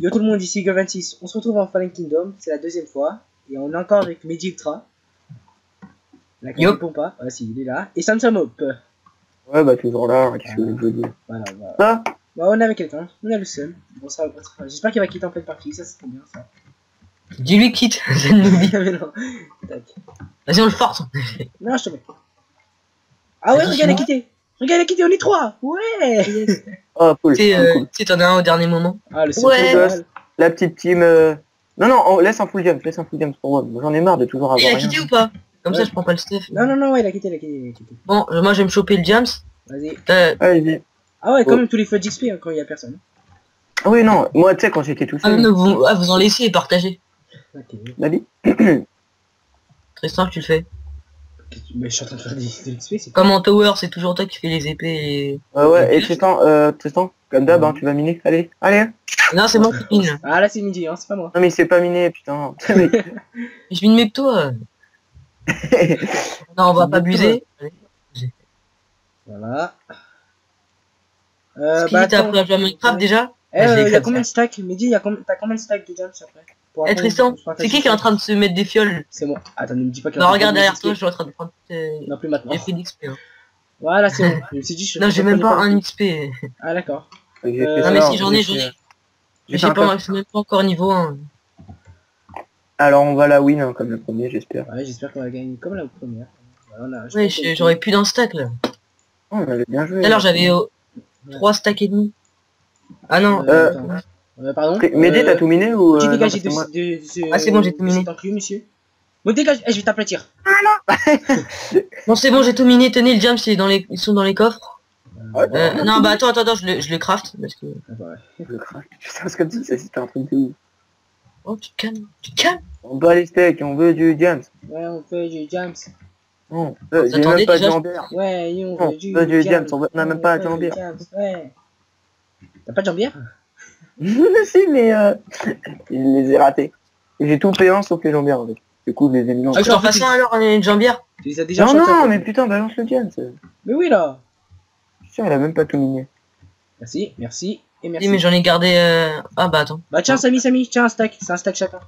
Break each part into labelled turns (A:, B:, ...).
A: Yo tout le monde, ici Go26. On se retrouve en Fallen Kingdom, c'est la deuxième fois. Et on est encore avec Mehdi Ultra. La carte répond pas. Ah si, il est là. Et Samsung Hop.
B: Ouais, bah toujours là, qu'est-ce que je veux dire.
A: Voilà, voilà.
B: Ça
A: Bah, on est avec quelqu'un, on est le seul. Bon, ça, j'espère qu'il va quitter en pleine partie, ça c'est trop bien ça.
C: Dis-lui quitte, je ne l'oublie.
A: Mais non. Tac.
C: Vas-y, on le force.
A: Non, je te mets. Ah ouais, regarde, il a quitté. Regarde, il a quitté, on est trois. Ouais.
B: Oh, cool.
C: Tu
B: Cool.
C: sais, t'en as un au dernier moment.
A: Ah, le seul.
C: Ouais.
B: La petite team. Non, non, laisse un full jump, pour moi. J'en ai marre de toujours avoir
C: Il a
B: rien.
C: quitté ou pas? Comme
A: Ouais.
C: ça, je prends pas le stuff.
A: Non, ouais, il a quitté.
C: Bon, moi, je vais me choper le Jams.
A: Vas-y.
B: Allez-y.
A: Ah ouais, quand même tous les flottes d'XP hein, quand il y a personne.
B: Ah oui, non, moi, tu sais, quand j'étais tout
C: Ah,
B: seul.
C: non, vous en laissez et partagez.
A: Ok.
B: Vas-y.
C: Tristan, tu le fais.
A: Mais je suis en train de faire de l'XP, c'est
C: Comme en Tower, c'est toujours toi qui fais les épées et...
B: Ouais, et Tristan, comme d'hab, hein, tu vas miner. Allez.
C: Non, c'est moi qui mine.
A: Ah là c'est midi, hein, c'est pas moi.
B: Non, mais c'est pas miné, putain.
C: Je mine mieux que toi. Non, on va pas abuser.
A: Voilà.
C: Est-ce qu'il t'a appris à jouer à Minecraft déjà?
A: Il y a combien de stacks Mehdi, t'as combien de stacks de jumps après?
C: Eh Tristan, c'est qui est en train de se mettre des fioles?
A: C'est moi. Attends, ne me dis pas qu'il
C: Non, regarde derrière toi, je suis en train de prendre...
A: Non, plus maintenant.
C: J'ai fait d'XP. Hein.
A: Voilà, c'est bon. Je me suis dit,
C: Non, j'ai même pas un XP.
A: Ah d'accord.
B: Non,
C: Non, mais si j'en ai. Mais je suis même pas encore niveau 1.
B: Alors, on va la win, hein, comme le premier, j'espère.
A: Ouais, j'espère qu'on va gagner comme la première. Voilà,
C: Ouais, j'aurais plus d'un stack là.
B: Oh, on avait bien joué.
C: Tout à l'heure, j'avais 3 stacks et demi. Ah non.
A: Pardon.
B: Médé, t'as tout miné ou
A: Tu dégages
C: Ah, c'est bon, j'ai tout miné.
A: C'est inclus, monsieur. Bon, dégage. Je vais t'aplatir.
C: Bon, c'est bon, j'ai tout miné. Tenez, le jam, ils sont dans les coffres. Non, bah attends, je le craft. Parce que...
B: Le craft. Putain, c'est comme si ça c'était un truc de ouf.
C: Oh, tu te calmes.
B: On bat les steaks, on veut du jams.
A: Ouais, on fait du jams.
B: Non, j'ai même pas de jambière.
A: Ouais, on
B: veut du jams, on n'a même pas de jambière.
A: Ouais. T'as pas de jambière?
B: Si, mais je les ai ratés. J'ai tout P1 sauf les jambières avec. Du coup, je les ai mis en...
C: Ah, je t'en fasse un alors, une jambière.
A: Tu les as déjà
B: Non, mais putain, balance le jams.
A: Mais oui, là.
B: Tiens, elle a même pas tout miné.
A: Merci.
C: Oui, mais j'en ai gardé... Ah bah attends.
A: Bah tiens, Samy, tiens un stack. C'est un stack chacun.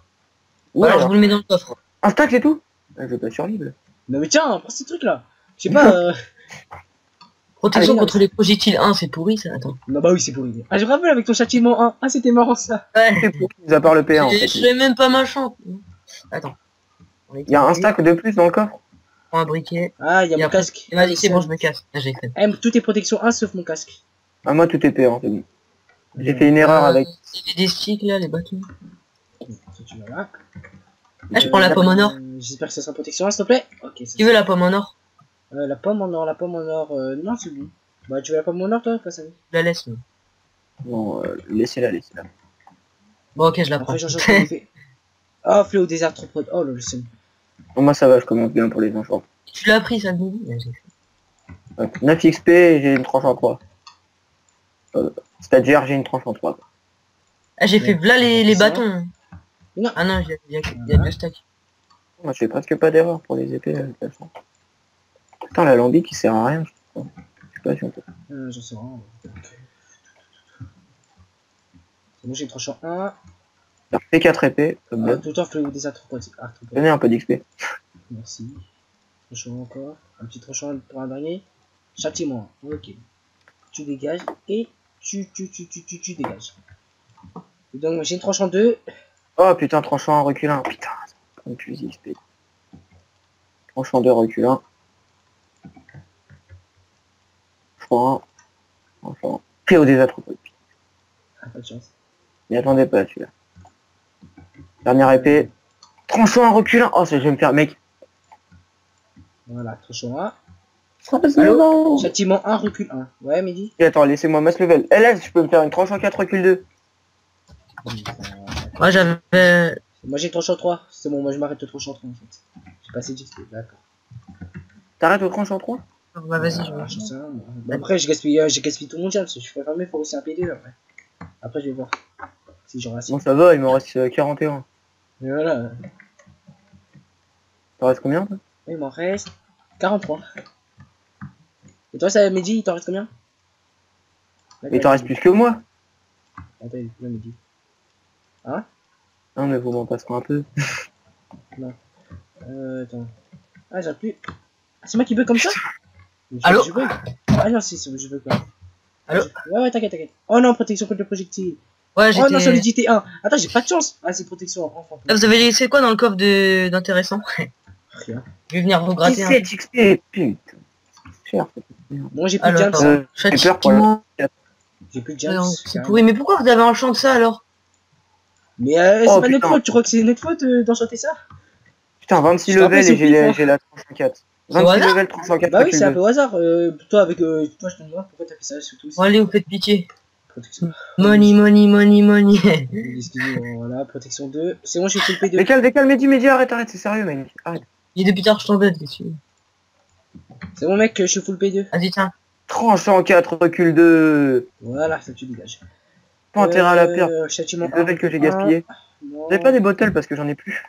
B: Ouais,
C: alors je vous le mets dans le coffre.
B: Un stack, c'est tout? Je vais pas survivre.
A: Non mais tiens, prends ces trucs là. Je sais pas...
C: Protection contre les projectiles 1, c'est pourri ça, attends.
A: Non bah oui, c'est pourri. Ah, je me rappelle avec ton châtiment 1. Ah, c'était marrant ça.
C: Ouais.
B: C'est pourri, à part le P1 en fait.
C: Je fais même pas ma chance. Attends.
B: Il y a un stack de plus dans le coffre.
C: Prends un briquet.
A: Ah, il y a mon casque.
C: Vas-y, c'est bon, je me casse. Là, j'ai fait.
A: Tout est protection 1 sauf mon casque.
B: Ah, moi tout est P1, c'est bon. J'ai fait une erreur avec...
C: C'est des sticks là, les bâtons.
A: Tu vas là.
C: Ah, je prends la pomme en or.
A: J'espère que ça sera protection 1 s'il te plaît. Ok.
C: Tu veux la pomme en or?
A: La pomme en or, non c'est bon. Bah tu veux la pomme en or toi, pas ça?
C: Je la laisse.
B: Non, laissez-la.
C: Bon, ok, je la prends.
A: Oh, fléau désert trop prod. Oh, le seum.
B: Bon, moi ça va, je commence bien pour les enfants.
C: Tu l'as pris, ça me dit.
B: 9 XP, j'ai une tranche en 3. C'est-à-dire, j'ai une tranche en 3.
C: Ah, j'ai fait là les bâtons.
A: Non.
C: Ah non, il y a 2 stacks.
B: Moi, je fais presque pas d'erreur pour les épées, de toute façon. Putain, l'alambic, il sert à rien, je crois. Je sais pas si on peut.
A: J'en sais rien. C'est bon, j'ai une tranche en 1.
B: J'ai refait 4 épées, comme d'hab.
A: Tout le temps, fléau désert trop prod.
B: Donnez un peu d'XP.
A: Merci. Tranchant encore. Un petit tranchant pour un dernier. Châtiment. Ok. Tu dégages et tu dégages. Et donc j'ai une tranche en 2.
B: Oh putain, tranchant en recul 1. Putain, c'est plus XP. Tranchant 2, recul 1. Tranchant. Fléau des atropos.
A: Ah, pas de chance.
B: N'y attendez pas celui-là. Dernière épée. Tranchant en recul 1. Oh, je vais me faire, mec.
A: Voilà, tranchant 1.
B: Allô,
A: châtiment 1, recul 1. Ouais, Mehdi.
B: Et attends, laissez-moi mass level. Eh là, je peux me faire une tranche en 4, recul 2.
C: Moi j'avais...
A: Moi j'ai tranche en 3. C'est bon, moi je m'arrête de tranche en 3 en fait. J'ai passé d'XP, d'accord.
B: T'arrêtes au tranche en 3?
C: Bah vas-y,
A: je sais pas. Bah, après j'ai gaspillé tout mon jam, parce que je suis fermé pour aussi un P2 après. Après je vais voir. Si j'en reste.
B: Bon, ça va, il m'en reste 41.
A: Mais voilà.
B: T'en reste combien, toi?
A: Il m'en reste 43. Et toi, ça, Mehdi, il t'en reste combien?
B: Il t'en reste plus que moi.
A: Attends, il est Mehdi. Hein?
B: Non, mais vous m'en passerez un peu.
A: Attends. Ah, j'ai plus. Ah, c'est moi qui bug comme ça?
C: Allô?
A: Je bug. Ah non, si, je bug pas.
C: Allô?
A: Ouais, t'inquiète, t'inquiète. Oh non, protection contre le projectile.
C: Ouais,
A: Oh non,
C: j'étais...
A: solidité 1. Attends, j'ai pas de chance. Ah, c'est protection. Enfin,
C: Ah, vous avez laissé quoi dans le coffre d'intéressant?
A: rien.
C: Je vais venir vous gratter un
B: 17 XP, putain. C'est cher.
A: Bon, j'ai plus de
C: Alors,
A: jams.
B: J'ai peur pour la...
C: châtiment.
A: J'ai plus de jams.
C: Non, c'est
A: carrément.
C: pourri. Mais pourquoi vous avez un champ de ça alors?
A: Mais
B: Oh,
A: c'est pas notre
B: putain.
A: faute. Tu crois que c'est notre faute d'enchanter ça?
B: Putain, 26
A: Je te rappelle,
B: levels
A: c'est
B: et
A: au pif, hein.
B: j'ai la 304.
C: C'est au
B: 26
C: hasard?
B: levels, 304
A: Bah oui, c'est un
B: recul
A: peu au hasard. Toi, avec toi, je te demande pourquoi t'as fait ça, surtout.
C: Bon, allez, vous faites pitié.
A: Protection.
C: Money, money, money, money.
A: Excusez-moi, voilà, protection 2. C'est bon, je suis full P2.
B: Décale, Mehdi, arrête, c'est sérieux, mec. Arrête.
C: Et depuis tard, je t'embête dessus.
A: C'est bon, mec, je suis full P2.
C: Vas-y, tiens.
B: Tranchant 4, recul 2.
A: Voilà, ça tu dégages.
B: Pas intérêt à la perte.
A: Châtiment
B: Les levels que j'ai gaspillé.
A: Non.
B: Vous avez pas des bottles parce que j'en ai plus.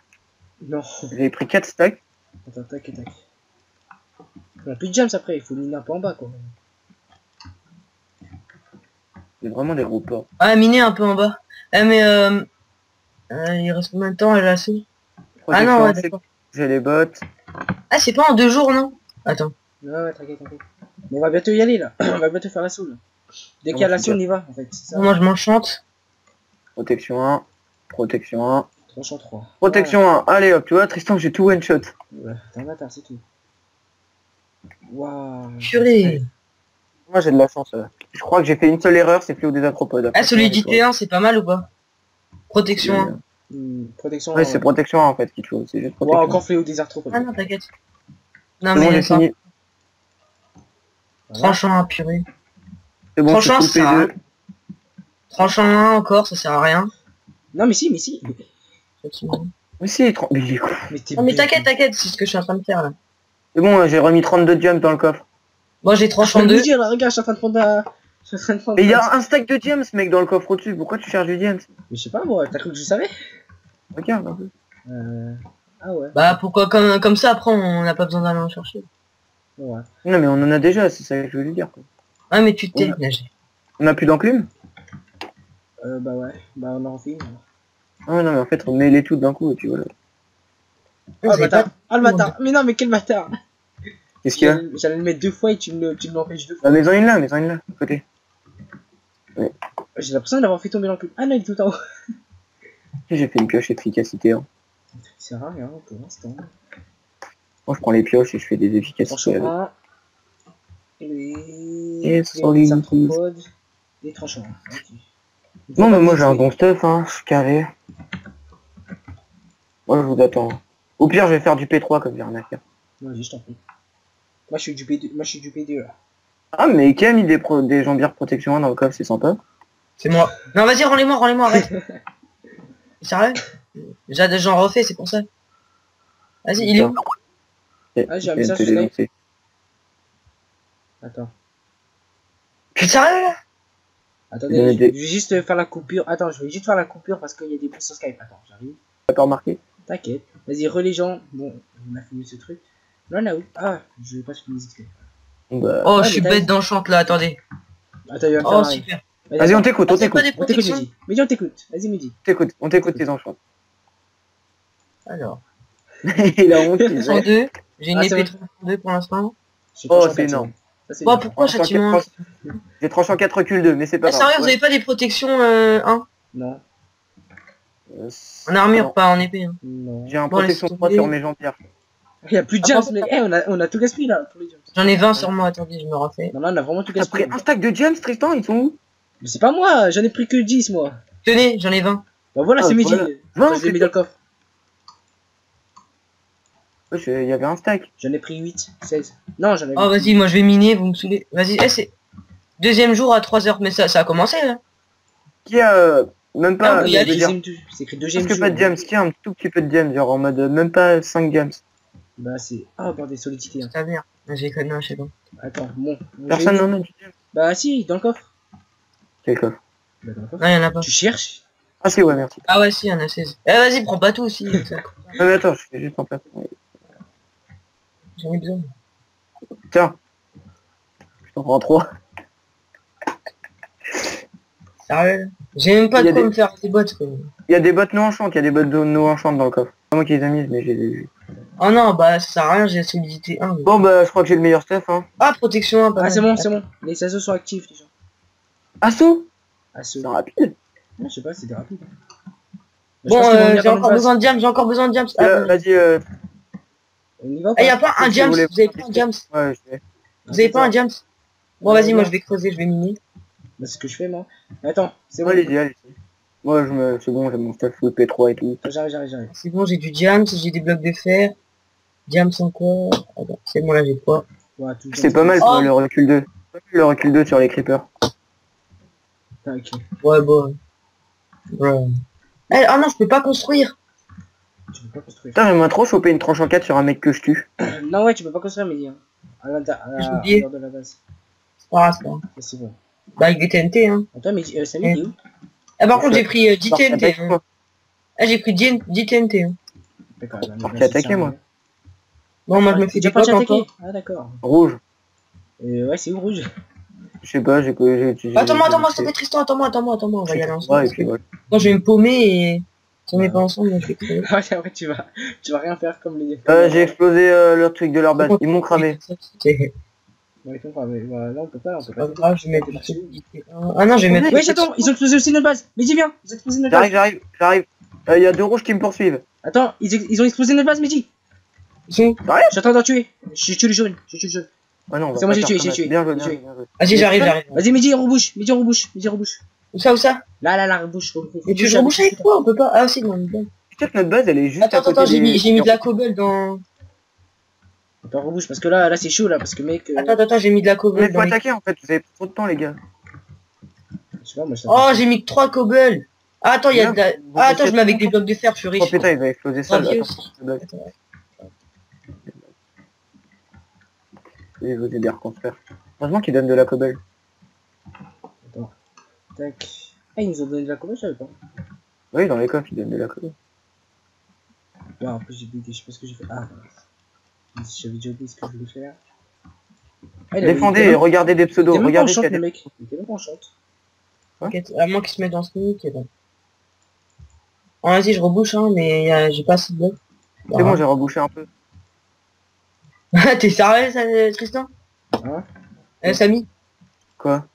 A: Non.
B: J'ai pris 4 stacks.
A: Attends, tac et tac. On a plus de jams après, il faut miner un peu en bas quoi.
B: C'est vraiment des gros ports.
C: Ah, miner un peu en bas. Eh, mais il reste combien de temps, elle a assez? Ah non, ouais, d'accord.
B: J'ai les bottes.
C: Ah, c'est pas en 2 jours, non? Attends.
A: Ouais, t'inquiète. Mais on va bientôt y aller là. On va bientôt faire la soul. Dès qu'il y a la soul, on y va en fait. C'est ça.
C: Moi, je m'enchante.
B: Protection 1. Protection 1.
A: Tranchant 3.
B: Protection 1. Allez hop, tu vois, Tristan, j'ai tout one shot.
A: Ouais, t'es un bâtard, c'est tout. Waouh.
C: Purée.
B: Moi j'ai de la chance. Je crois que j'ai fait une seule erreur, c'est Fléau des Arthropodes.
C: Ah, solidité 1, c'est pas mal ou pas? Protection 1.
A: Protection.
B: Ouais, c'est protection 1 en fait qu'il faut. C'est juste protection.
A: Waouh, encore fléau des arthropodes.
C: Ah non, t'inquiète. Non,
B: C'est bon,
C: mais
B: j'ai
C: ça.
B: fini.
C: Tranchant 1, purée.
B: C'est bon,
C: Tranchant,
B: je suis
C: ça.
B: P2.
C: Tranchant 1 encore, ça sert à rien.
A: Non, mais si.
B: Mais si, mais il est con.
A: Mais t'es
C: Non, mais t'inquiète, c'est ce que je suis en train de faire là.
B: C'est bon, j'ai remis 32 gems dans le coffre.
C: Moi, j'ai tranchant 2.
A: Dire, là, regarde, je suis en train de prendre la. Je suis en train de prendre.
B: Mais il y a un stack de gems, mec, dans le coffre au-dessus. Pourquoi tu cherches du gems?
A: Mais je sais pas, moi, t'as cru que je savais?
B: Regarde un peu.
A: Ah ouais.
C: Bah, pourquoi comme ça, après, on n'a pas besoin d'aller en chercher.
A: Ouais.
B: Non, mais on en a déjà, c'est ça que je voulais dire. Quoi.
C: Ah, mais tu t'es
B: Ouais.
C: nagé.
B: On a plus d'enclume?
A: Bah ouais. Bah on en refait une.
B: Ah non, mais en fait, on met les toutes d'un coup et puis voilà.
A: Ah le bâtard. Ah le bâtard. Mais non, mais quel bâtard.
B: Qu'est-ce qu'il y a?
A: J'allais le mettre 2 fois et tu me l'empêches 2 fois.
B: La maison est là, à côté.
A: J'ai l'impression d'avoir fait tomber l'enclume. Ah non, il est tout en haut.
B: J'ai fait une pioche efficacité. Hein.
A: Ça sert à rien pour l'instant.
B: Moi, je prends les pioches et je fais des efficacités
A: Tranchant
B: avec.
A: 1.
B: Et
A: Les arthropodes. Les tranchants. Ok.
B: Non, mais moi j'ai un bon stuff, hein, je suis carré. Moi je vous attends. Au pire, je vais faire du P3 comme j'ai rien à faire.
A: Vas-y, je t'en prie. Moi je suis du P2, là.
B: Ah, mais qui a mis des jambières protection 1 dans le coffre, c'est sympa.
C: C'est moi. Non, vas-y, rends-les-moi, arrête. Sérieux? J'en refais, c'est pour ça. Vas-y, il est où?
A: Ah, j'ai un message sur Skype. Attends.
C: T'es sérieux là?
A: Attendez, je vais juste faire la coupure. Attends, je vais juste faire la coupure parce qu'il y a des bruits sur Skype. Attends, j'arrive.
B: T'as pas remarqué?
A: T'inquiète. Vas-y, les gens. Bon, on a fini ce truc. Là, là où? Ah, je vais pas sur musique Skype.
B: Bah...
C: Oh,
A: Ouais,
C: je suis
A: mais
C: bête d'enchante là, attendez.
A: Attends, il va me faire
C: Oh,
A: marrer.
C: super.
B: Vas-y, on t'écoute,
C: Ah, c'est pas des
A: On t'écoute,
C: protections?
A: Mehdi, on t'écoute. Vas-y, Mehdi.
B: On t'écoute tes enchants.
C: Alors.
B: Il a honte, il
C: 102. J'ai une
A: Ah, c'est
C: épée
A: bon.
C: 32 pour l'instant.
B: Oh, c'est énorme.
A: Ça, c'est
C: Oh,
A: bien.
C: pourquoi châtiment 1?
B: J'ai tranchant 4 recul 2, mais c'est pas
C: Ah,
B: grave.
C: sérieux, vous avez pas des protections 1?
A: Non.
C: En armure,
B: non.
C: pas en épée. Hein.
A: Non.
B: J'ai un
C: Bon,
B: protection
C: laisse
B: 3
C: tomber.
B: sur mes jambières.
A: Il y a plus de
C: Ah,
A: jams, mais on a tout gaspillé là pour les jams.
C: J'en ai 20 sur moi, attendez, je me refais.
A: Non, là, on a vraiment tout
B: T'as pris
A: gaspillé.
B: un stack de gems, Tristan, ils sont où?
A: Mais c'est pas moi, j'en ai pris que 10 moi.
C: Tenez, j'en ai 20.
A: Bah voilà,
B: Ah,
A: c'est Mehdi.
B: voilà.
A: Attends, je l'ai mis dans le coffre.
B: Ouais, il y avait un stack.
A: J'en ai pris 8, 16. Non, j'en ai
C: Oh, vas-y, moi je vais miner, vous me saoulez. Vas-y, c'est... Deuxième jour à 3h, mais ça a commencé là.
B: Qui a même
C: Ah,
B: pas...
C: oui,
B: je
C: allez,
B: veux dire,
A: C'est écrit deuxième
B: presque
A: jour.
B: pas de gems, qui a un tout petit peu de gems, genre en mode même pas 5 gems.
A: Bah c'est... Ah, bordel, solidité. Hein.
C: Ta mère. J'ai connu un chez toi.
A: Attends, bon.
B: Personne n'en a du gem.
A: Bah si, dans le coffre.
B: Quel coffre?
A: Bah dans le coffre.
C: Non, y'en a pas.
A: Tu cherches?
B: Ah si, ouais, merci.
C: Ah ouais, si, y'en a 16. Eh, vas-y, prends pas tout aussi. Ça.
B: Non mais attends, je fais juste en place.
C: J'en ai besoin.
B: Tiens. Je t'en prends 3.
C: Sérieux? J'ai même pas
B: Il y
C: de
B: a
C: quoi
B: des-
C: me faire des bottes, quoi.
B: Il y a des bottes no enchant, il y a des bottes de no enchant dans le coffre. C'est pas moi qui les ai mises, mais j'ai vu.
C: Oh non, bah ça sert à rien, j'ai la solidité 1.
B: Bon bah je crois que j'ai le meilleur stuff hein.
C: Ah, protection 1, pas
A: Ah,
C: mal.
A: c'est bon, c'est bon. Les assos sont actifs déjà.
B: Assaut.
A: Assos.
B: C'est rapide.
A: Je sais pas, c'était rapide. Je
C: Bon,
A: pense qu'ils vont venir
C: j'ai
A: dans
C: encore
A: notre
C: besoin de diams, j'ai encore besoin de diams. Ah, bon.
B: Vas-y
A: On y va ou
C: Ah, y a
A: pas?
C: pas un
B: si
C: diams,
B: vous voulez-
C: vous avez pas un diams?
B: ouais je vais.
C: Vous avez pas un diams? Bon, vas-y, moi je vais creuser, je vais miner.
A: Bah, c'est ce que je fais, moi. Attends, c'est bon.
B: Allez-y. Moi c'est bon, j'ai mon stuff le P3 et tout.
A: J'arrive.
C: C'est bon, j'ai du diams, j'ai des blocs de fer. Diams encore. Attends, c'est bon, là j'ai de quoi.
A: Ouais, tout
B: C'est pas mal
C: Oh.
B: le recul 2. Le recul 2 sur les creepers.
A: Ah, ok.
C: Ouais, bon. Ouais. Eh, ah non, je peux pas construire.
A: Tu peux pas construire.
B: Putain j'aimerais trop choper une tranche en 4 sur un mec que je tue.
A: Non, ouais, tu peux pas construire, mais hein.
C: J'ai oublié.
A: dehors de la base.
C: C'est pas grave, c'est pas grave.
A: Ça, c'est bon.
C: Bah, avec des TNT, hein.
A: Attends, mais Samy, il est où?
C: Ah, par contre, j'ai pris 10
B: Par qui
C: TNT.
B: attaque,
C: Hein.
B: quoi.
C: Ah, j'ai pris 10 TNT. Hein.
A: D'accord,
B: Par qui attaquer, moi.
C: Bon, moi je me fais
A: Déjà
C: des
A: pas
C: blocs
A: attaqué.
C: encore.
A: Ah, d'accord.
B: Rouge.
A: Ouais, c'est où rouge?
B: Je sais pas, j'ai
C: Attends-moi, s'il te plaît, Tristan, attends-moi, on va y aller ensemble.
B: Ouais, et
C: parce que
B: puis voilà.
C: Moi, je vais me paumer et si on n'est pas ensemble, moi, je vais crever.
A: Ouais, ouais, tu vas rien faire comme les.
B: J'ai explosé leur truc de leur base. Ils m'ont cramé.
C: C'est
A: Ouais, ils font pas, mais voilà, là, on peut pas.
C: pas grave, je vais mettre Ah non, je vais mettre.
A: Ouais, attends, ils ont explosé aussi notre base. Mehdi, viens, ils ont explosé notre base.
B: J'arrive. Il y a 2 rouges qui me poursuivent.
A: Attends, ils ont explosé notre base, Mehdi.
C: Ils sont.
A: Je suis en train d'en tuer. J'ai tué le jaune.
B: Ah non, on va
A: C'est moi,
B: pas
A: j'ai
B: faire
A: tué,
B: ça,
A: j'ai tué.
B: Bien joué,
A: J'ai
B: bien
A: tué.
B: joué.
C: Vas-y, j'arrive.
A: Vas-y, Mehdi, rebouche.
C: Où ça?
A: Là, rebouche.
C: Mais tu veux reboucher avec quoi? On peut pas. Ah, si, non, mais bon.
B: Peut-être notre base, elle est juste à côté
C: Attends, j'ai
B: des-
C: mis de la cobble dans.
A: Attends, rebouche, parce que là, c'est chaud, là, parce que mec.
C: Attends, j'ai mis de la
B: Mais
C: cobble
B: faut
C: dans les...
B: attaquer en fait, vous avez trop de temps les gars.
A: Je sais pas, moi, je
C: Oh, j'ai mis que 3 cobbles. Ah, attends, il y a de la...
B: Vous
C: Ah, attends,
B: bossez
C: je mets avec des blocs de fer, je suis
B: Oh
C: riche.
B: putain, il va exploser ça.
C: Gravier
B: Attends,
C: aussi.
B: je blague. Je vais vous aider à reconstruire. Heureusement qu'il donne de la cobble.
A: Tac. Ah, ils nous ont donné de la commande, je savais pas.
B: Oui, dans les coffres, il donne de la cobble.
A: Ouais, en plus, j'ai bugué, je sais pas ce que j'ai fait. Ah, j'avais déjà oublié ce que je voulais faire. Ah,
B: Défendez et regardez des pseudos. Regardez
A: ce
B: s'il y a
A: le
B: des...
A: mec. Il était même pas en chante.
C: T'inquiète, à moins qu'ils se mettent dans ce truc, et bon. Oh, vas-y, je rebouche, hein, mais j'ai pas assez de blocs.
B: C'est bon, j'ai rebouché un peu.
C: T'es sérieux, Tristan?
A: Hein?
C: Samy?
B: Quoi?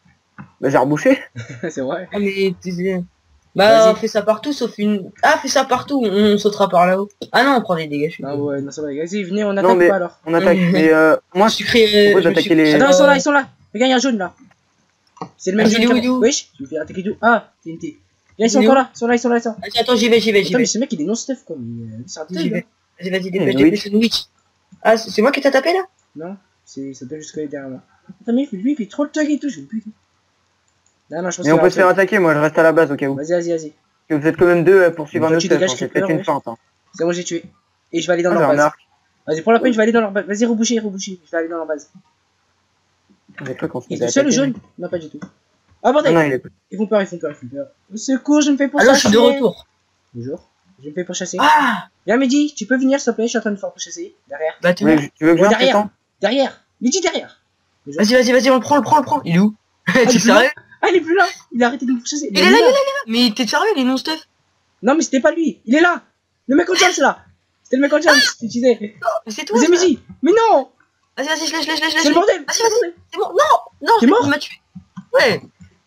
B: Bah j'ai rebouché.
A: C'est vrai.
C: Ah, mais bah,
A: Vas-y.
C: on fait ça partout, sauf une... Ah, fais ça partout, on sautera par là-haut. Ah non, on prend des dégâts, je suis
A: Non,
C: con.
A: ouais, non, ça va. Vas-y, venez, on
B: Non,
A: attaque
B: mais-
A: pas alors.
B: On attaque. Mais moi,
C: Je suis créé...
B: propose d'attaquer les-
A: Attends, ils sont là. Regarde, il y a un jaune là. C'est le même
C: Ah,
A: jaune.
C: il est où,
A: que-
C: il est où
A: Wesh, tu me fais attaquer d'où? Ah, TNT. Viens, ils sont
C: Il est
A: encore
C: où
A: là. Ils sont là.
C: Vas-y, attends, j'y vais.
A: Attends, mais ce mec, il est non-stuff quoi. C'est un
C: J'y
A: tel,
C: vais.
A: là.
C: Vas-y,
B: Une
C: dépêche, une witch. Ah, c'est moi qui t'ai tapé là?
A: Non, ça doit juste coller derrière moi. Attends, mais lui, il fait trop le tug et tout. Je me putain. Non, je pense
B: Mais on
A: qu'il
B: peut
A: va
B: se faire
A: rester.
B: attaquer, moi je reste à la base au cas où.
A: Vas-y.
B: Que vous êtes quand même deux à poursuivre
A: Toi,
B: un autre
A: tu
B: stuff,
A: dégages
B: hein, c'est
A: Creeper,
B: peut-être une
A: ouais.
B: feinte. Hein.
A: C'est bon, j'ai tué. Et je vais aller dans
B: Ah,
A: leur
B: j'ai un
A: base.
B: arc.
A: Vas-y, pour la peine, je vais aller dans leur base. Vas-y, reboucher. Je vais aller dans leur base.
B: J'ai cru qu'on se
A: Il
B: faisait
A: est tout seul le
B: attaquer.
A: jaune? Non, pas du tout. Ah, bordel!
B: Non, il est...
A: Ils font peur. Au secours, je me fais pour
C: Alors, je
A: chasser.
C: suis de retour.
A: Bonjour. Je me fais pour chasser.
C: Ah!
A: Viens, Mehdi, tu peux venir, s'il te plaît? Je suis en train de me faire pour chasser. Derrière.
C: Bah,
B: Tu veux que je
A: Ouais,
B: vienne,
A: derrière.
B: Tristan?
A: Derrière. Mehdi, derrière.
C: Vas-y, on le prend. Il est où?
A: il est
C: T'es
A: plus là.
C: sérieux?
A: Ah, il est plus là. Il a arrêté de me chasser.
C: Il est là. Mais t'es sérieux, il est non-stuff?
A: Non, mais c'était pas lui. Il est là. Le mec en jump, c'est là. C'était le mec en jump. Tu disais.
C: Mais c'est toi.
A: Vas-y,
C: ça.
A: Mehdi. Mais non.
C: Vas-y, je laisse.
A: C'est le bordel.
C: Vas-y, c'est bon. Non,
A: T'es mort
C: il m'a tué. Ouais.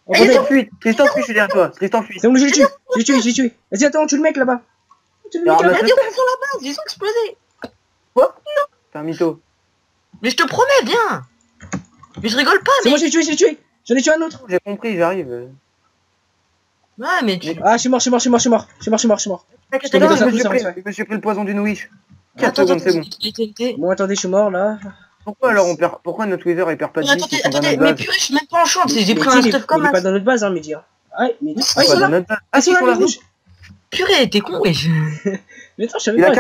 A: Oh,
B: Tristan
A: bordel.
B: fuit, je suis derrière toi. Tristan fuit.
A: C'est bon, je l'ai tué. Vas-y, attends, tue le mec là-bas. Tue le mec
B: Alors,
A: là-bas.
C: Regardez, on est sur la base, ils ont explosé.
B: C'est un mytho.
C: Mais je te promets, viens. Mais je rigole pas,
A: C'est
C: mais...
A: moi, je l'ai tué. J'en ai tué un autre.
B: J'ai compris, j'arrive.
C: Ouais, mais tu...
A: Ah, je suis mort.
C: T'inquiète,
A: Attends,
B: Je me suis pris le poison d'une wish. 4 secondes, c'est bon.
A: Bon, attendez, je suis mort là.
B: Pourquoi alors on perd... Pourquoi notre Wither il perd pas de vie s'ils sont dans
C: Attendez,
B: notre
C: mais
B: base?
C: purée, je suis même pas en champ, j'ai pris
A: Mais
C: un
A: il est-
C: stuff comme
A: Il est pas
C: ça.
A: dans notre base, hein, Mehdi. Ah, mais.
C: Oui,
A: Ah, ils
B: Pas
A: sont
B: dans
A: là.
B: notre base.
A: Ah, ils sont là, les rouges.
C: Purée, t'es con, wesh.
A: Mais attends, je savais
B: Il a
A: pas.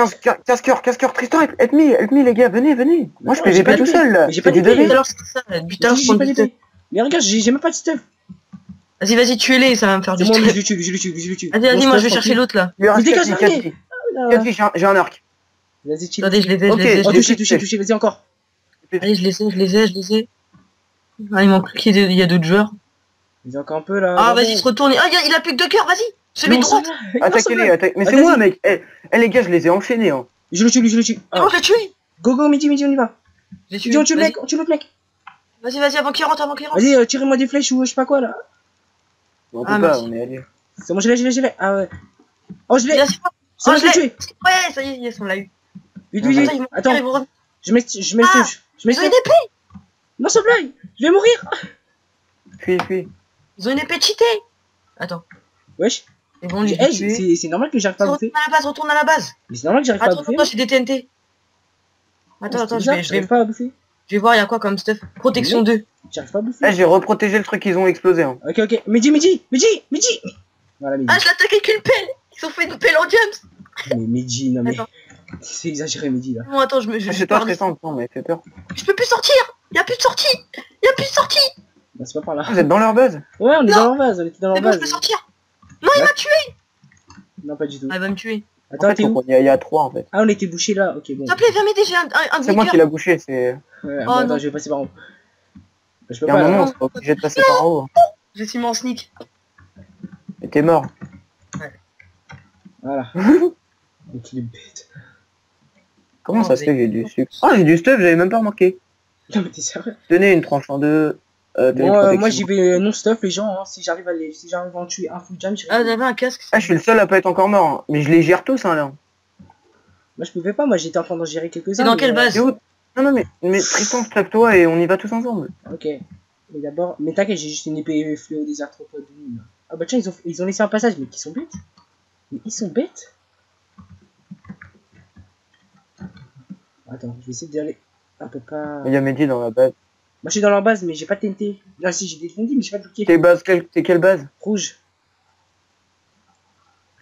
B: 15 cœurs. Tristan, help me les gars, venez. Moi je
A: Attends,
B: PVP
A: j'ai pas
B: tout
A: d'épée.
B: seul là.
A: Mais j'ai pas
B: C'est du
A: d'épée.
C: Depuis tout
B: 2v.
C: à l'heure, c'est ça. Depuis tout à l'heure, je
A: J'ai
C: prends
A: pas
C: du
A: d'épée.
C: stuff.
A: Mais regarde, j'ai même pas de stuff.
C: Vas-y, tuez-les, ça va me faire du
A: C'est moi,
C: stuff.
A: je le tue.
C: Vas-y, moi je vais chercher l'autre là.
B: Il lui reste
A: Mais
B: 4
A: dégage,
B: vies, 4 vies. J'ai un arc.
A: Vas-y, chill.
C: Attendez, je les ai,
B: Ok,
A: Oh,
B: je
A: touché, vas-y encore.
C: Allez, je les ai. Ah, il manque qu'il y ait d'autres joueurs.
A: Ils ont encore un peu là.
C: Ah, vas-y, se retourne. Ah, il a plus que 2 cœurs, vas-y. Celui de droite.
B: Attaquez-les, attaquez. Mais
A: Ah,
B: c'est
A: vas-y.
B: moi, mec. Les gars, je les ai enchaînés, hein.
A: Je le tue, lui, je le tue.
C: C'est bon, je l'ai tué.
A: Go, go, Midi, on y va.
C: Je l'ai
A: Midi, on tue le
C: Vas-y.
A: mec, on tue l'autre mec.
C: Vas-y, avant qu'il rentre,
A: Vas-y, tirez-moi des flèches ou je sais pas quoi là.
B: On
C: Ah,
B: peut pas,
C: merci.
B: on est alliés.
A: C'est bon, je l'ai. Ah ouais. Oh, je l'ai.
C: Bien sûr.
A: C'est bon,
C: Oh,
A: je l'ai
C: je
A: tué.
C: Ouais, ça y est, yes, on l'a eu.
A: Vite,
B: Ah,
A: vite,
B: bah,
A: vite.
C: Attends, ils vont
A: Attends,
C: revenir, ils vont revenir.
A: je mets le
C: Ah,
A: stage. Je mets
C: Ils
A: le
C: ont une
A: stage.
C: épée.
A: Non, sans blague. Je vais mourir.
B: Fuis.
C: Ils ont une épée cheatée. Attends.
A: Wesh.
C: Ils vont lui
A: Hey,
C: tuer.
A: c'est normal que j'arrive pas à bouffer.
C: Retourne à la base.
A: Mais c'est normal que j'arrive pas à
C: Attends,
A: bouffer.
C: j'ai des TNT. Attends,
A: J'arrive pas à bouffer.
C: je vais voir, il y a quoi comme stuff. Protection 2.
A: J'arrive pas à bouffer.
B: J'ai reprotégé le truc, ils ont explosé, hein.
A: Ok. Midi. Voilà, Midi.
C: Ah, je l'attaque avec une pelle. Ils ont fait une pelle en jumps.
A: Mais Midi, non mais.
C: Attends.
A: C'est exagéré, Midi là.
C: Bon, attends, je
B: C'est toi
C: pars
B: très
C: d'ici.
B: simple, non, mais fait peur.
C: Je peux plus sortir. Il y a plus de sortie.
A: Bah, c'est pas par là.
B: Vous êtes dans leur base?
A: Ouais, on est
C: Non.
A: dans leur base. On était dans
C: C'est
A: leur
C: bon, je
A: base.
C: peux sortir. Non, il m'a tué.
A: Non, pas du tout.
C: Ah, il va me tuer.
A: Attends,
B: En fait,
A: t'es où?
B: il y a 3 en fait.
A: Ah, on était bouché là. Ok, bon.
C: S'il te plaît, viens m'aider, j'ai un
B: C'est moi qui
C: demi-cœur.
B: l'a bouché, c'est.
A: Ouais,
C: Oh,
A: bon, attends,
C: non.
A: je vais passer par en haut. Je peux
B: Il y a un
A: pas.
B: moment,
A: Là.
B: on sera obligé de passer par en haut.
C: J'ai si mon sneak.
B: Et t'es mort.
A: Voilà. Donc il est bête.
B: Comment
C: Oh,
B: ça se fait
C: mais-
B: que j'ai du sucre? Ah, j'ai du stuff, j'avais même pas remarqué.
A: Non, mais t'es sérieux?
B: Tenez une tranche en deux.
A: Bon, moi j'y vais non-stuff, les gens. Hein. Si j'arrive à en tuer un full jam, j'irai.
C: Ah, j'avais un casque.
B: Ah, je suis le seul à pas être encore mort. Hein. Mais je les gère tous, hein, là.
A: Moi je pouvais pas, moi j'étais en train d'en gérer quelques-uns.
C: C'est dans
A: mais,
C: quelle base?
B: C'est où? Non, mais Tristan, strap-toi et on y va tous ensemble.
A: Ok. Mais d'abord. Mais t'inquiète, j'ai juste une épée fléau des arthropodes. Ah bah tiens, ils ont laissé un passage, mais qui sont bêtes. Mais ils sont bêtes. Attends, je vais essayer d'y aller. Un peu pas.
B: Il y a Mehdi dans la base.
A: Moi je suis dans leur base, mais j'ai pas de TNT. Là si j'ai des TNT, mais j'ai pas de bouquet.
B: T'es quelle base?
A: Rouge.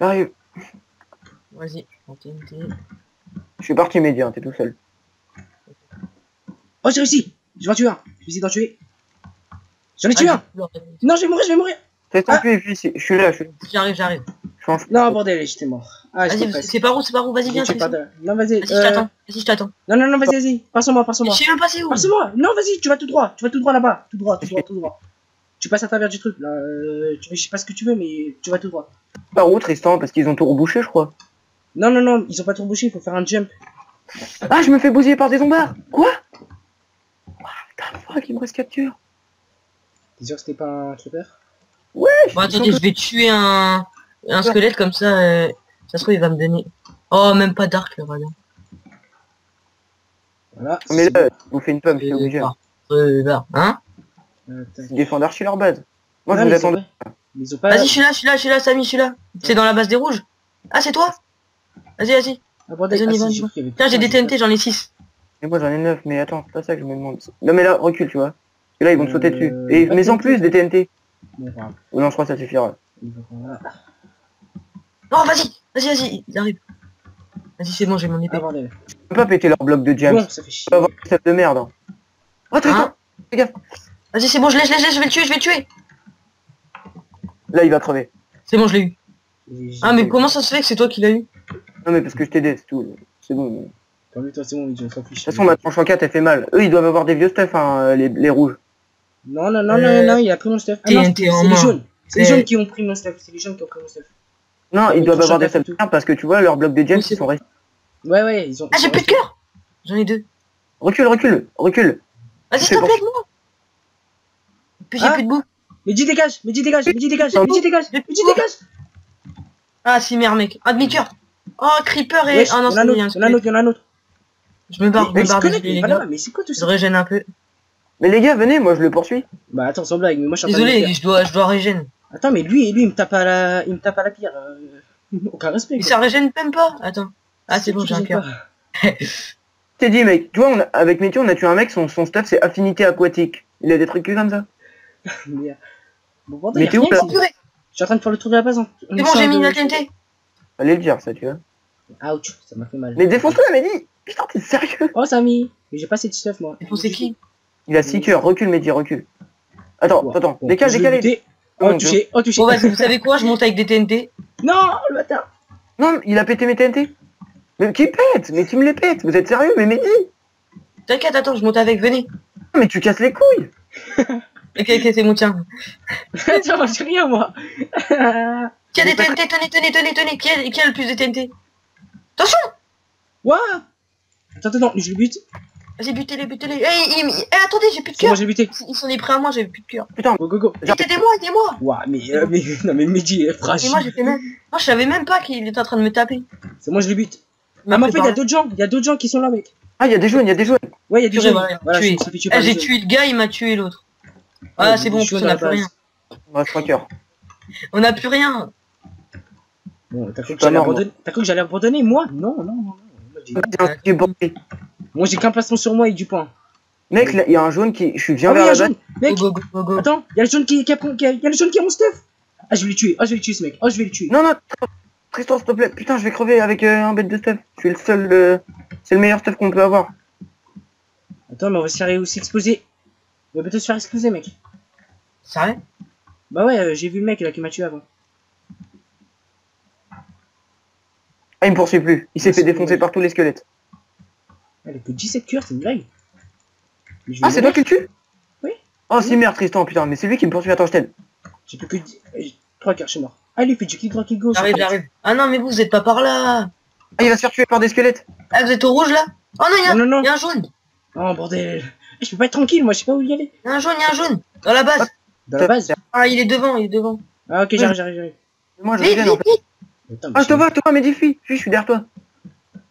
B: J'arrive.
C: Vas-y, je prends TNT.
B: Je suis parti Mehdi, hein, t'es tout seul.
A: Oh, j'ai réussi. Je vais en tuer un. Je vais essayer d'en tuer. J'en ai tué un. Non, je vais mourir.
B: Tristan,
A: Ah.
B: puis ici. Je suis là.
C: J'arrive.
B: Je suis en...
A: Non, bordel, j'étais mort. Ah, j'étais
C: Vas-y,
A: presque.
C: c'est par où, vas-y, viens,
A: Je sais pas
C: Tristan.
A: de- Non, vas-y.
C: Vas-y, je t'attends. Vas-y, je t'attends.
A: Non, vas-y. Passe-moi.
C: Je sais même pas c'est où.
A: Passe-moi. Non, vas-y, tu vas tout droit. Tu vas tout droit là-bas. Tout droit. Tu passes à travers du truc là. Je sais pas ce que tu veux, mais tu vas tout droit.
B: Par où Tristan? Parce qu'ils ont tout rebouché, je crois.
A: Non, ils ont pas tout bouché, il faut faire un jump.
B: Ah, je me fais bousiller par des zombards. Quoi? What the fuck, il me reste capture.
A: T'es sûr que c'était pas un creeper?
C: Bon, attendez, je vais tuer un squelette comme ça. Ça se trouve, il va me donner. Oh, même pas d'arc, là, voilà.
A: Voilà.
B: Mais là, vous faites une pomme, je suis obligé.
C: Hein?
B: Ils défendent archi leur base. Moi,
A: Non,
B: je vous
A: mais
B: attendais.
A: ils ont pas.
C: Vas-y, je suis là, Samy, je suis là. C'est dans la base des rouges. Ah, c'est toi? Vas-y.
A: Ah, bordel,
C: Vas-y, on y
A: ah,
C: va,
A: si,
C: on y
A: j'ai
C: va.
A: cru qu'il y avait
C: Tiens, j'ai
A: plus
C: des
A: de
C: TNT, j'en ai 6.
B: Mais moi, j'en ai 9, mais attends, c'est pas ça que je me demande. Non, mais là, recule, tu vois. Et là, ils vont te sauter dessus. Et
A: pas
B: mais
A: de
B: en plus, des TNT.
A: Bon, voilà.
B: Ou non, je crois que ça suffira.
A: Il faut qu'on a-
C: Non, vas-y, il arrive. Vas-y, c'est bon, j'ai mon épée.
A: Ah, bordel.
B: Je peux pas péter leur bloc de James.
A: Bon, ça fait chier.
B: On va avoir une tête de merde. Oh, Tristan,
C: Hein?
B: fais gaffe.
C: Vas-y, c'est bon, je l'ai, je vais le tuer.
B: Là, il va crever.
C: C'est bon, je l'ai eu.
A: J'ai-
C: Ah, mais comment ça se fait que c'est toi qui l'as eu?
B: Non, mais parce que je t'aidais, c'est tout. C'est bon. De
A: Tant mieux, toi, c'est bon, on s'en fiche.
B: toute façon, ma tranche en 4, elle fait mal. Eux, ils doivent avoir des vieux stuff, hein, les rouges.
A: Non, il a pris mon stuff. Ah non,
C: TNT en
A: c'est les
C: main.
A: jaunes. C'est les jaunes qui ont pris mon stuff.
B: Non,
A: Ouais,
B: ils doivent
A: tranche
B: avoir
A: en
B: des
A: 4 et
B: stuff
A: tout.
B: parce que tu vois, leur bloc de James,
C: Oui, c'est
B: ils sont restés.
A: Ouais, ils ont.
C: Ah, j'ai plus de cœur. J'en ai 2.
B: Recule.
C: Vas-y,
B: C'est
C: s'il te
B: bon.
C: plaît, aide-moi. Puis j'ai
A: Ah.
C: plus de boue.
A: Mehdi dégage.
C: Ah, si, merde, mec. Un demi-cœur. Oh, Creeper et...
A: Wesh,
C: Ah non,
A: il y en a
C: c'est
A: un
C: il y a un
A: autre, il y en a un autre, il y en a un autre.
C: Je me barre,
A: Mais il se
C: désolé,
A: connecte,
C: les
A: voilà,
C: gars.
A: mais c'est quoi tout
C: Je
A: ça?
C: régène un peu.
B: Mais les gars, venez, moi, je le poursuis.
A: Bah attends, sans blague, mais moi je suis en train de le
C: Désolé,
A: faire.
C: je dois régène.
A: Attends, mais lui, il me tape à la pierre. Aucun respect.
C: Mais
A: quoi.
C: ça régène même pas. Attends. Ah, c'est bon, j'ai un cœur.
B: T'es dit, mec, tu vois, avec Métier, on a tué un mec, son stuff, c'est affinité aquatique. Il a des trucs comme ça.
A: Mais, bon, bordel,
B: Mais
A: y a
B: t'es où,
A: rien,
B: là
A: c'est- Je suis en train de faire le tour de la base. Hein.
C: C'est bon, j'ai mis la TNT.
B: Fallait le dire, ça, tu vois.
A: Ouch, ça m'a fait mal.
B: Mais défonce-le, Mehdi. Putain, t'es sérieux?
A: Oh, Samy. Mais j'ai pas assez de stuff, moi.
C: Et c'est qui?
B: Il a 6 cœurs, recule, Mehdi, recule. Attends,
A: Bon,
B: attends,
A: bon,
B: décale.
A: je vais buter. Oh, touché.
C: Bon, vas-y, vous savez quoi? Je monte avec des TNT.
A: Non, le bâtard.
B: Non, il a pété mes TNT. Mais qui pète? Mais qui me les pète? Vous êtes sérieux? Mais Mehdi?
C: T'inquiète, attends, je monte avec, venez.
B: Mais tu casses les couilles.
C: Ok, c'est mon tiens.
A: Attends, j'ai rien, moi.
C: Qui a des TNT? Tenez. Qui a le plus de TNT? Attention!
A: What? Attends, non, je le bute.
C: Vas-y, butez-les. Attendez, j'ai plus de
A: C'est moi,
C: cœur.
A: je l'ai buté.
C: Ils s'en est pris à moi, j'ai plus de cœur.
B: Putain,
A: Go.
C: Aidez-moi.
A: Ouah, non, mais Mehdi est
C: Et
A: fragile.
C: moi, j'ai fait même... Moi, je savais même pas qu'il était en train de me taper.
A: C'est moi, je le bute.
C: Il m'a
A: Ah, mais en
C: pris
A: fait, il
C: par
A: y a d'autres gens qui sont là, mec.
B: ah, il y a des jaunes.
A: Ouais, il y a des gens. Voilà, je
C: tué.
A: me suis fait tuer par les
C: J'ai
A: jaunes.
C: tué le gars, il m'a tué l'autre. Ah,
A: Ouais,
C: c'est
A: des
C: bon, en plus,
A: jaunes
C: on
A: à
C: a
A: la
C: plus
A: base.
C: rien.
B: Il me reste 3 cœurs.
C: On a plus rien.
A: Bon, t'as cru que
B: Pas
A: j'allais
B: mort,
A: abandonner? T'as cru que j'allais abandonner, moi? Non.
B: Du bordel.
A: Moi, j'ai qu'un placement sur moi et du point.
B: Mec, là, il y a un jaune qui... Je suis bien
A: Ah oui,
B: vers
A: il y a
B: la
A: un
B: base.
A: jaune. Mec,
C: Go.
A: attends, il y a le jaune qui a mon stuff. Ah, je vais le tuer. Ce mec. Je vais le tuer.
B: Non, Tristan, s'il te plaît. Putain, je vais crever avec un bête de stuff. Je suis le seul... C'est le meilleur stuff qu'on peut avoir.
A: Attends, mais on va se faire aussi exploser. On va peut-être se faire exploser, mec.
C: Sérieux?
A: Bah ouais, j'ai vu le mec là qui m'a tué avant.
B: Ah, il me poursuit plus. Il s'est
A: Ah,
B: fait
A: c'est
B: défoncer
A: dommage.
B: par tous les squelettes.
A: Elle a que 17 cœurs, c'est une blague. Mais je vais
B: Ah, c'est toi
A: mourir.
B: qui le tue?
A: Oui.
B: Oh, si merde, Tristan, putain. Mais c'est lui qui me poursuit. Attends, je t'aide.
A: J'ai plus que 3 cœurs, je suis mort. Ah, lui, il fait du clic droit, clic gauche.
C: J'arrive. Ah non, mais vous êtes pas par là.
B: Ah, il va se faire tuer par des squelettes.
C: Ah, vous êtes au rouge là? Oh non,
A: Non.
C: il y a un jaune.
A: Oh, bordel. Je peux pas être tranquille, moi, je sais pas où y aller.
C: Il y a un jaune. Dans la base.
A: Dans la base.
C: Ah, il est devant.
A: Ah, ok, j'arrive.
B: Moi, je
C: Vite,
B: reviens, en fait.
A: Attends, mais
B: Ah, je te vois, mais dis, fuis, je suis derrière toi.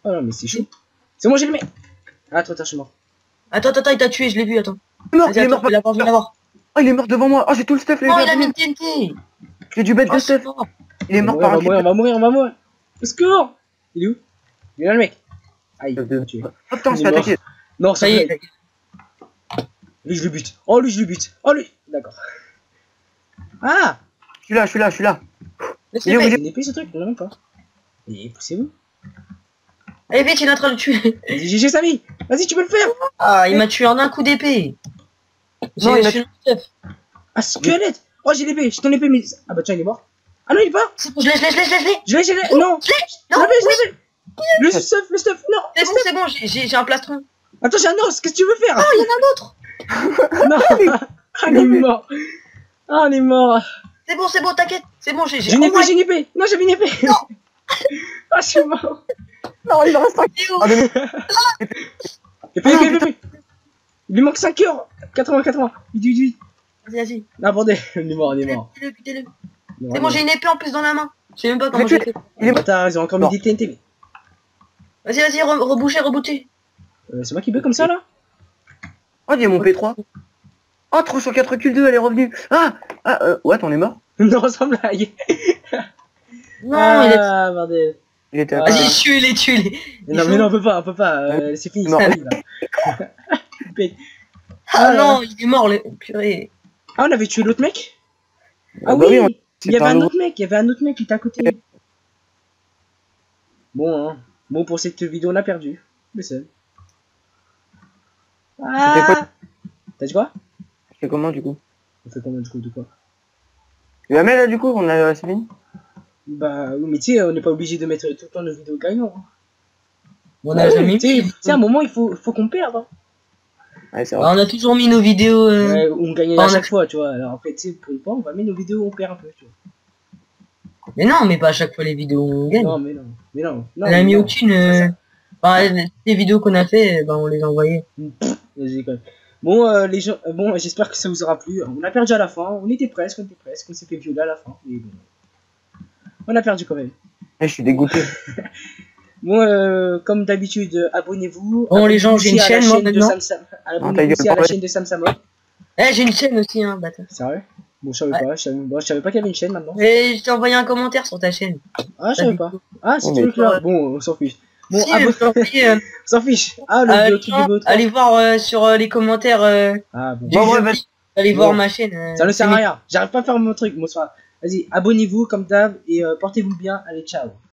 A: Oh non, mais c'est chaud. C'est moi, j'ai le mec. Ah, trop tard, je suis mort.
C: Attends, il t'a tué, je l'ai vu, attends.
B: Il est mort,
C: Vas-y,
B: il est
C: attends,
B: mort.
C: je vais l'avoir.
B: Oh, il est mort devant moi. Oh, j'ai tout le stuff, les
C: Oh,
B: gars.
C: il a mis une TNT.
B: J'ai du bête de
C: Oh,
B: stuff.
C: c'est mort.
B: Il est mort par un
A: On va mourir. Au secours. Il est où? Il est là, le mec. Aïe, il m'a tué.
B: Oh putain, on se
A: Il
B: fait
A: est mort.
B: attaquer.
A: Non,
C: Ça y est.
A: Lui, je le bute. Oh, lui, je le bute. Oh, lui. D'accord. Ah.
B: Je suis là.
C: Laisse
B: Il est
C: le
B: où,
C: mec.
A: C'est une épée, ce truc? Non, même pas. Et poussez-vous.
C: Allez, vite, il est en train de le tuer.
A: Vas-y, GG, Samy. Vas-y, tu peux le faire.
C: Ah, il m'a tué en un coup d'épée.
B: Non, il a-
C: J'ai le chef.
A: Ah, squelette. Oh, j'ai l'épée. J'ai ton épée, mais... Ah bah tiens, il est mort. Ah non, il est pas.
C: C'est bon, je l'ai.
A: Je l'ai. Non.
C: Je l'ai.
A: Je
C: Non,
A: l'avais. Le stuff. Non.
C: c'est bon, j'ai un plastron.
A: Attends, j'ai un os. Qu'est-ce que tu veux faire?
C: Oh, il y en a un autre.
A: Non. Ah, il est mort. Ah, on est mort.
C: C'est bon, t'inquiète. C'est bon,
A: J'ai une épée, j'ai une épée. Non, j'avais une épée.
C: Non.
A: Ah, je suis mort.
B: Non, il en reste un. Ah, mais-
A: Épée. Il lui manque 5 cœurs. 80. Vite.
C: Vas-y.
A: Ah, bordel. On est mort.
C: Butez-le. C'est bon, j'ai une épée en plus dans la main. Je sais même pas comment
B: Mais
C: j'ai fait.
A: Les bâtards, ils ont encore mis des TNT.
C: Vas-y, rebouchez.
A: C'est moi qui bug comme ça, là?
B: Oh, il y a mon P3. Oh, 304 Q2, elle est revenue. What, on est mort?
A: Non, sans blague.
C: Non, il est...
A: Ah, bordel.
B: Il était
A: Ah.
B: à
C: Vas-y, tuez-les.
A: Non, mais non, on peut pas. C'est fini,
B: Non.
A: c'est fini, là.
C: Ah non, il est mort, le... Purée.
A: Ah, on avait tué l'autre mec? Ah
B: bah
A: oui,
B: oui,
A: il y avait un autre mec, qui était à côté. Bon, pour cette vidéo, on a perdu. Le seul.
B: fait quoi?
A: T'as dit quoi?
B: Je fais comment, du coup?
A: On fait combien de coups de quoi?
B: La là, du coup, on a... C'est fini?
A: Bah oui, mais tu sais, on n'est pas obligé de mettre tout le temps nos vidéos gagnants. Hein.
C: On a jamais
A: Tu
C: mis.
A: sais, à un moment, il faut qu'on perde. Hein.
B: Ouais, c'est
C: Bah,
B: vrai.
C: on a toujours mis nos vidéos.
A: Ouais, on gagne
C: on
A: à
C: a-
A: chaque fois, tu vois. Alors après, tu sais, pour une fois, on va mettre nos vidéos, on perd un peu, tu vois.
C: Mais non, mais pas à chaque fois les vidéos on gagne.
A: Non, mais non.
C: On a mis
A: non.
C: aucune.
A: C'est ça.
C: Enfin, les vidéos qu'on a fait, ben, on les a envoyées.
A: Vas-y, quand même. Bon, les gens, bon, j'espère que ça vous aura plu. On a perdu à la fin. On était presque. On s'est fait violer à la fin. Mais bon. On a perdu quand même.
B: Je suis dégoûté.
A: Bon, comme d'habitude, abonnez-vous.
C: Bon, les gens, j'ai une chaîne, moi,
A: de
C: maintenant.
A: Abonnez-vous aussi à la chaîne de Sam Samok.
C: Eh, j'ai une chaîne aussi, hein, bâtard.
A: Sérieux? Bon, je savais
C: Ouais.
A: pas. Je savais pas qu'il y avait une chaîne maintenant.
C: Et je t'ai envoyé un commentaire sur ta chaîne.
A: Ah, je savais pas. Ah, c'est
B: Oh,
A: tout
B: mais-
A: le clair. Bon, on s'en fiche. Bon,
C: Si, je t'ai envoyé,
A: on s'en fiche. Ah, le
C: les
A: truc
C: gens,
A: de votre.
C: allez voir sur les commentaires
A: Ah, bon.
C: du
B: Bon, ouais,
C: jeu.
B: vas-y.
C: Allez
A: Bon.
C: voir ma chaîne.
A: Ça ne sert
C: c'est
A: à rien. J'arrive pas à faire mon truc. Bon, vas-y, abonnez-vous comme d'hab et portez-vous bien. Allez, ciao.